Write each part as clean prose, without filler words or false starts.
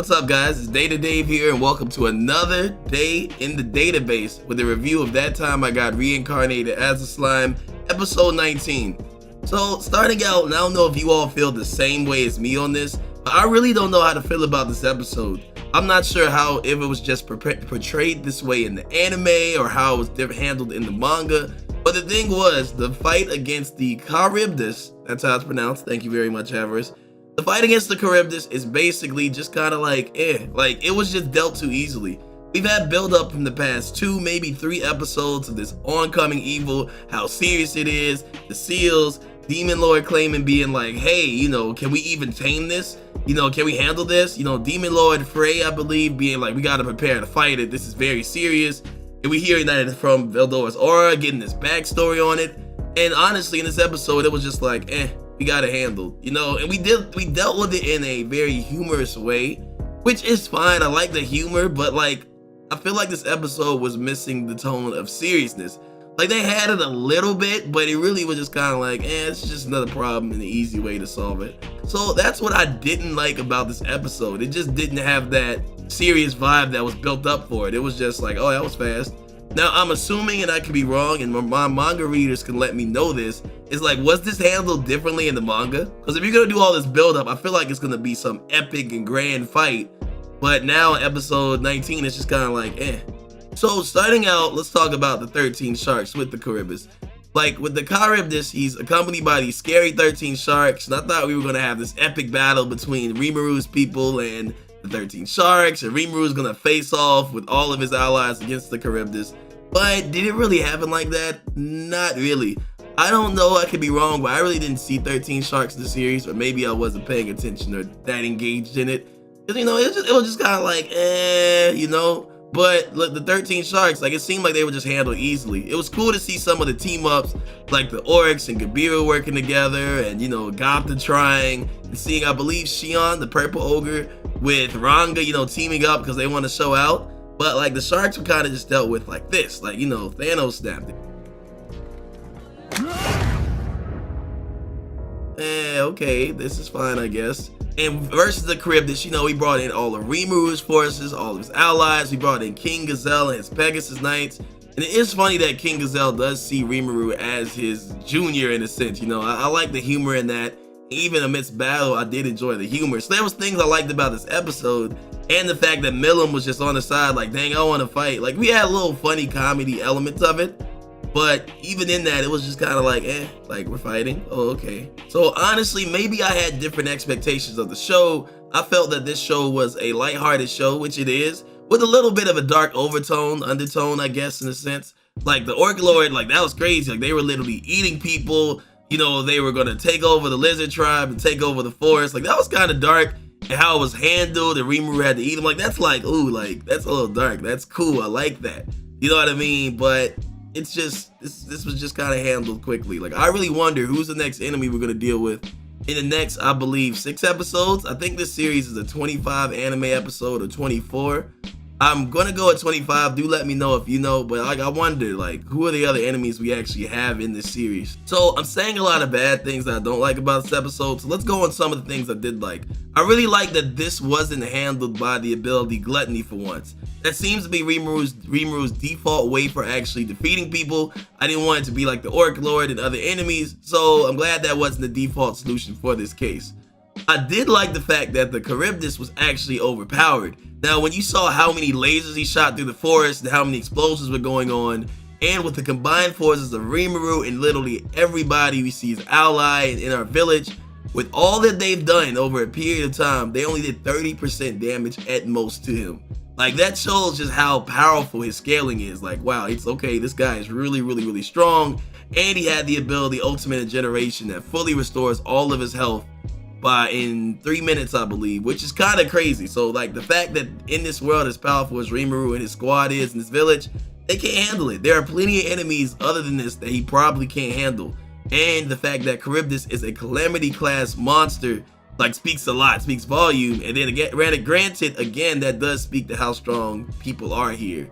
What's up, guys? It's Data Dave here, and welcome to another day in the database with a review of That Time I Got Reincarnated as a Slime, episode 19. So, starting out, and I don't know if you all feel the same way as me on this, but I really don't know how to feel about this episode. I'm not sure if it was just portrayed this way in the anime or how it was handled in the manga. But the thing was, the fight against the Charybdis, that's how it's pronounced, thank you very much, Avarice. The fight against the Charybdis is basically just kind of like it was just dealt too easily. We've had build up from the past 2, maybe 3 episodes of this oncoming evil, how serious it is, the seals, Demon Lord claiming being like, hey, can we even tame this? Can we handle this? Demon Lord Frey, I believe, being like, we gotta prepare to fight it, this is very serious. And we hearing that from Veldora's aura, getting this backstory on it. And honestly, in this episode, it was just like, we got it handled, and we dealt with it in a very humorous way, which is fine. I like the humor, but like, I feel like this episode was missing the tone of seriousness. Like, they had it a little bit, but it really was just kind of like, it's just another problem and an easy way to solve it. So that's what I didn't like about this episode. It just didn't have that serious vibe that was built up for it. It was just like, oh, that was fast. Now, I'm assuming, and I could be wrong, and my manga readers can let me know this, is like, was this handled differently in the manga? Because if you're going to do all this build-up, I feel like it's going to be some epic and grand fight. But now, episode 19, it's just kind of like, So, starting out, let's talk about the 13 sharks with the Charybdis. Like, with the Charybdis, he's accompanied by these scary 13 sharks, and I thought we were going to have this epic battle between Rimuru's people and the 13 sharks, and Rimuru's gonna face off with all of his allies against the Charybdis. But did it really happen like that? Not really. I don't know, I could be wrong, but I really didn't see 13 sharks in the series, or maybe I wasn't paying attention or that engaged in it. Because, it was just kind of like, But look, the 13 sharks, like, it seemed like they were just handled easily. It was cool to see some of the team-ups, like the Oryx and Gabiru working together, and, Gopta trying, and seeing, I believe, Shion, the purple ogre, with Ranga, teaming up because they want to show out. But, like, the sharks were kind of just dealt with like this. Like, Thanos snapped it. Okay, this is fine, I guess. And versus the Charybdis, we brought in all of Rimuru's forces, all of his allies. We brought in King Gazelle and his Pegasus Knights. And it is funny that King Gazelle does see Rimuru as his junior in a sense. I like the humor in that. Even amidst battle, I did enjoy the humor. So there was things I liked about this episode. And the fact that Milim was just on the side like, dang, I want to fight. Like, we had little funny comedy elements of it. But even in that, it was just kind of like, like, we're fighting? Oh, okay. So honestly, maybe I had different expectations of the show. I felt that this show was a lighthearted show, which it is, with a little bit of a dark undertone, I guess, in a sense. Like, the Orc Lord, like, that was crazy. Like, they were literally eating people. They were going to take over the lizard tribe and take over the forest. Like, that was kind of dark. And how it was handled, and Rimuru had to eat them. Like, that's like, ooh, like, that's a little dark. That's cool. I like that. You know what I mean? But it's just, this was just kind of handled quickly. Like, I really wonder who's the next enemy we're going to deal with in the next, I believe, 6 episodes. I think this series is a 25 anime episode or 24. I'm going to go at 25. Do let me know if you know. But, like, I wonder, like, who are the other enemies we actually have in this series? So, I'm saying a lot of bad things that I don't like about this episode. So, let's go on some of the things I did like. I really like that this wasn't handled by the ability Gluttony for once. That seems to be Rimuru's default way for actually defeating people. I didn't want it to be like the Orc Lord and other enemies. So, I'm glad that wasn't the default solution for this case. I did like the fact that the Charybdis was actually overpowered. Now, when you saw how many lasers he shot through the forest and how many explosions were going on, and with the combined forces of Rimuru and literally everybody we see as ally in our village, with all that they've done over a period of time, they only did 30% damage at most to him. Like, that shows just how powerful his scaling is. Like, wow, it's okay, this guy is really, really, really strong, and he had the ability Ultimate Generation that fully restores all of his health in 3 minutes, I believe, which is kind of crazy. So, like, the fact that in this world as powerful as Rimuru and his squad is in this village, they can't handle it. There are plenty of enemies other than this that he probably can't handle. And the fact that Charybdis is a Calamity class monster, like, speaks a lot, speaks volume. And then again, granted, again, that does speak to how strong people are here,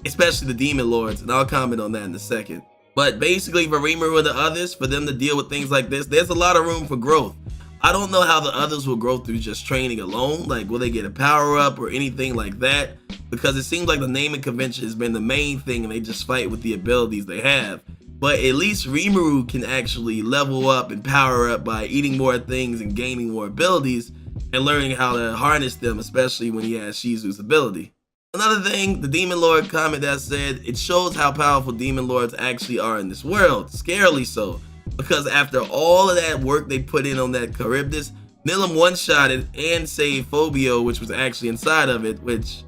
especially the Demon Lords, and I'll comment on that in a second. But basically, for Rimuru and the others, for them to deal with things like this, there's a lot of room for growth. I don't know how the others will grow through just training alone. Like, will they get a power up or anything like that? Because it seems like the naming convention has been the main thing and they just fight with the abilities they have. But at least Rimuru can actually level up and power up by eating more things and gaining more abilities and learning how to harness them, especially when he has Shizu's ability. Another thing, the Demon Lord comment that said, it shows how powerful Demon Lords actually are in this world, scarily so. Because after all of that work they put in on that Charybdis, Milim one-shotted and saved Phobio, which was actually inside of it, which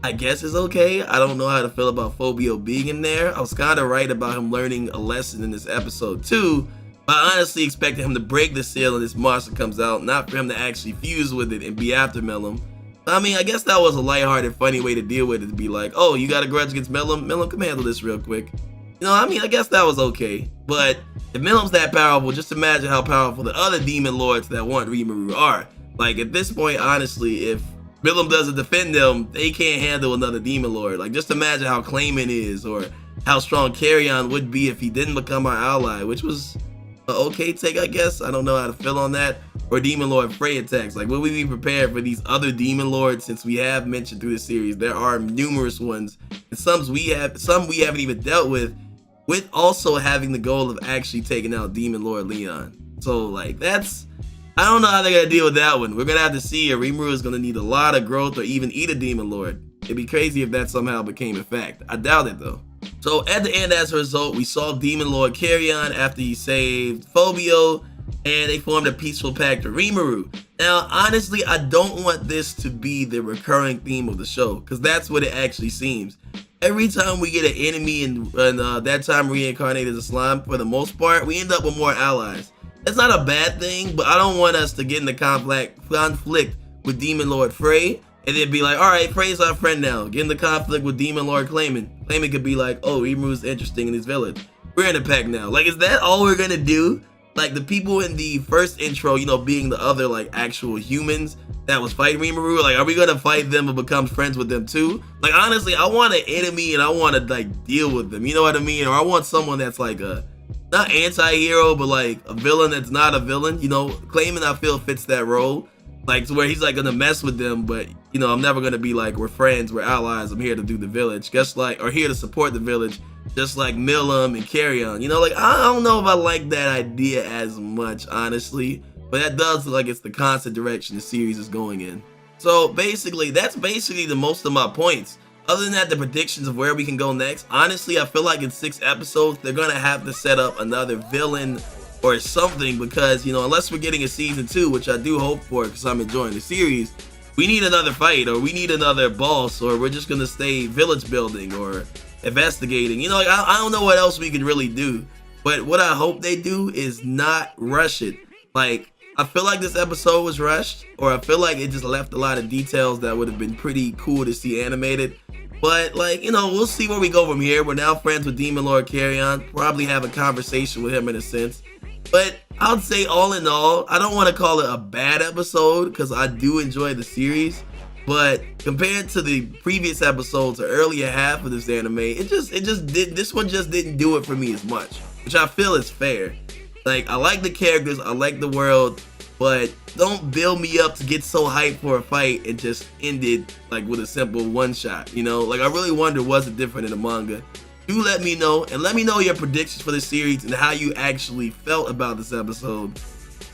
I guess is okay. I don't know how to feel about Phobio being in there. I was kind of right about him learning a lesson in this episode too, but I honestly expected him to break the seal when this monster comes out, not for him to actually fuse with it and be after Milim. I mean, I guess that was a lighthearted, funny way to deal with it, to be like, oh, you got a grudge against Milim? Milim, come handle this real quick. You know, I mean, I guess that was okay. But if Milim's that powerful, just imagine how powerful the other Demon Lords that want Rimuru are. Like, at this point, honestly, if Milim doesn't defend them, they can't handle another Demon Lord. Like, just imagine how Clayman is, or how strong Carrion would be if he didn't become our ally, which was an okay take, I guess. I don't know how to feel on that. Or Demon Lord Frey attacks. Like, will we be prepared for these other Demon Lords? Since we have mentioned through the series, there are numerous ones, and some we haven't even dealt with also having the goal of actually taking out Demon Lord Leon. So, like, that's, I don't know how they're gonna deal with that one. We're gonna have to see if Rimuru is gonna need a lot of growth or even eat a Demon Lord. It'd be crazy if that somehow became a fact. I doubt it though. So at the end, as a result, we saw Demon Lord Carrion after he saved Phobio, and they formed a peaceful pact with Rimuru. Now, honestly, I don't want this to be the recurring theme of the show, because that's what it actually seems. Every time we get an enemy and that time reincarnated as a slime, for the most part, we end up with more allies. That's not a bad thing, but I don't want us to get in the conflict with Demon Lord Frey and then be like, alright, Frey's our friend now. Get in the conflict with Demon Lord Clayman. Clayman could be like, oh, Rimuru's interesting in his village. We're in a pack now. Like, is that all we're gonna do? Like, the people in the first intro, you know, being the other, like, actual humans that was fighting Rimuru, like, are we gonna fight them and become friends with them too? Like, honestly, I want an enemy and I want to, like, deal with them, you know what I mean? Or I want someone that's like a, not anti-hero, but like a villain that's not a villain, you know? Clayman, I feel, fits that role. Like, to where he's like gonna mess with them, but, you know, I'm never gonna be like, we're friends, we're allies, I'm here to do the village, just like, or here to support the village, just like Milim and Carrion. You know, like, I don't know if I like that idea as much, honestly, but that does look like it's the constant direction the series is going in. So basically, that's basically the most of my points. Other than that, the predictions of where we can go next, honestly, I feel like in 6 episodes, they're gonna have to set up another villain or something, because, you know, unless we're getting a season 2, which I do hope for because I'm enjoying the series, we need another fight, or we need another boss, or we're just gonna stay village building or investigating. You know, like, I don't know what else we could really do, but what I hope they do is not rush it. Like, I feel like this episode was rushed, or I feel like it just left a lot of details that would have been pretty cool to see animated. But, like, you know, we'll see where we go from here. We're now friends with Demon Lord Carrion, probably have a conversation with him in a sense. But I would say, all in all, I don't want to call it a bad episode, because I do enjoy the series. But compared to the previous episodes or earlier half of this anime, this one just didn't do it for me as much, which I feel is fair. Like, I like the characters, I like the world, but don't build me up to get so hyped for a fight and just end it like with a simple one shot, you know? Like, I really wonder, was it different in the manga? Do let me know, and let me know your predictions for the series and how you actually felt about this episode.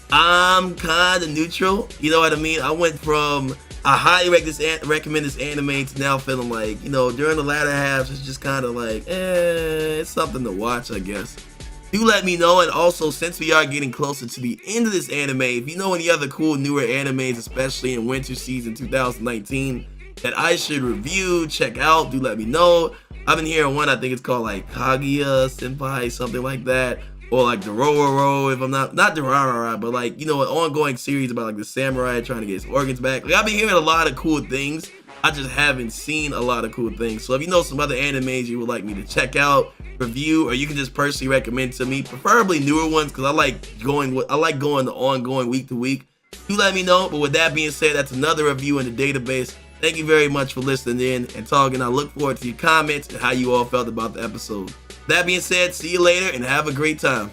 I'm kind of neutral, you know what I mean? I went from, I highly recommend this anime to now feeling like, you know, during the latter halves, it's just kind of like, it's something to watch, I guess. Do let me know, and also, since we are getting closer to the end of this anime, if you know any other cool newer animes, especially in winter season 2019, that I should review, check out, do let me know. I've been hearing one, I think it's called like Kaguya Senpai, something like that, or like Dororo, if I'm not Durarara, but like, you know, an ongoing series about like the samurai trying to get his organs back. Like, I've been hearing a lot of cool things, I just haven't seen a lot of cool things. So if you know some other animes you would like me to check out, review, or you can just personally recommend to me, preferably newer ones, because I like going the ongoing week to week, do let me know. But with that being said, that's another review in the database. Thank you very much for listening in and talking. I look forward to your comments and how you all felt about the episode. That being said, see you later and have a great time.